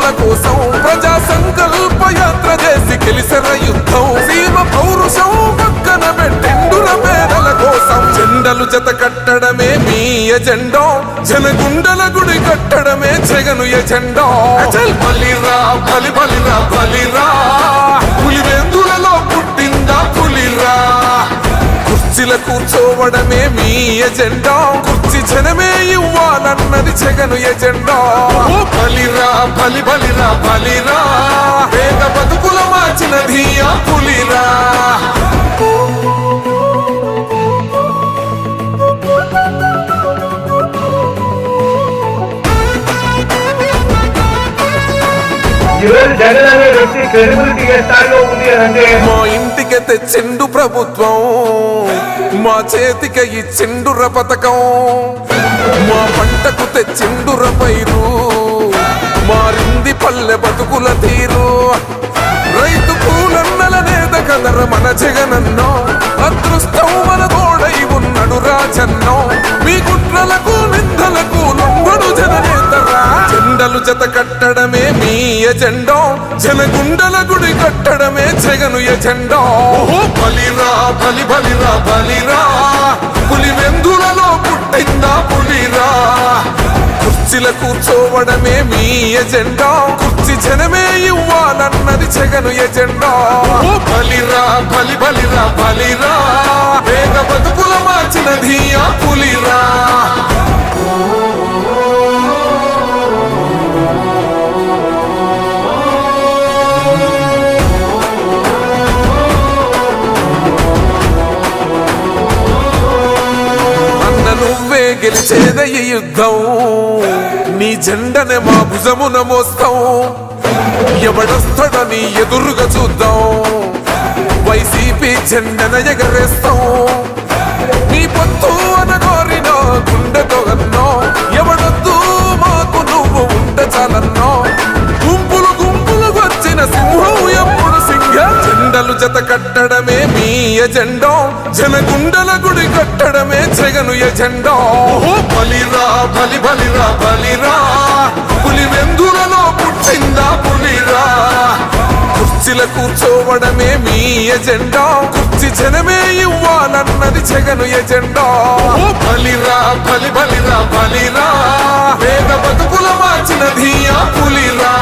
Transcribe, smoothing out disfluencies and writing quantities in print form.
హక్కుల కోసం ప్రజా సంకల్ప యాత్ర చేసి గెలిసిన యుద్ధం సీమ పౌరుషం పక్కన పెట్టెండుల పేదల కోసం జెండలు జత కట్టడమే మీ ఎజెండా జనగుండల గుడి కట్టడమే జగను ఎజెండా బలిరా బలి బలిరా బలిరా పులివెందులలో పుట్టిందా పులిరా కుర్చీల కూర్చోవడమే మీ ఎజెండా కుర్చీ జనమే ఇవ్వాలన్నది జగను ఎజెండా బలిరా బలి బలిరా బలిరా పేద బతుకుల మార్చినది ఆ పులిరా జగన్ అనే వ్యక్తి క్రెడిబిలిటీ ఏ స్థాయిలో ఉంది అంటే మా ఇంటికి తెచ్చిండు ప్రభుత్వం మా చేతికి ఇచ్చిండుర పథకం మా పంటకు తెచ్చిండుర పైరు మారింది పల్లె బతుకుల తీరు రైతు పూలన్నల నేత కదర మన జగనన్నో అదృష్టం మన తోడై ఉన్నడు రాజన్నో మీ కుట్రలకు నిందలకు లొంగడు జననేతరా జెండలు జత కట్టడమే మీ ఎజెండా జనగుండల గుడి కట్టడమే జగను ఎజెండా బలిరా బలి బలిరా బలిరా పులివెందులలో పుట్టిందా పులిరా కుర్చీల కూర్చోవడమే మీ ఎజెండా కుర్చీ జనమే ఇవ్వాలన్నది జగను ఎజెండా బలిరా బలి బలిరా బలిరా పేద బతుకుల మార్చినది ఆ పులిరా నువ్వే గెలిచేద ఈ యుద్ధం నీ జెండనే మా భుజమున మోస్తాం ఎవడొస్తాడని ఎదురుగా చూద్దాం వైసీపీ జెండన ఎగరేస్తాం నీ పొత్తు అనగోరిన గుండెతో అన్నో ఎవడొద్దు మాకు నువ్వు ఉంటే చాలన్నో గుంపులు గుంపులు వచ్చిన సింహం ఎప్పుడు సింహ జెండలు జత కట్టడమే మీ ఎజెండా జనగుండల గుడి కట్టడమే జగను ఎజెండా బలిరా బలి బలిరా బలిరా పులివెందులలో పుట్టిందా పులిరా కుర్చీల కూర్చోవడమే మీ ఎజెండా కుర్చీ జనమే ఇవ్వాలన్నది జగను ఎజెండా బలిరా బలి బలిరా బలిరా పేద బతుకుల మార్చినది ఆ పులిరా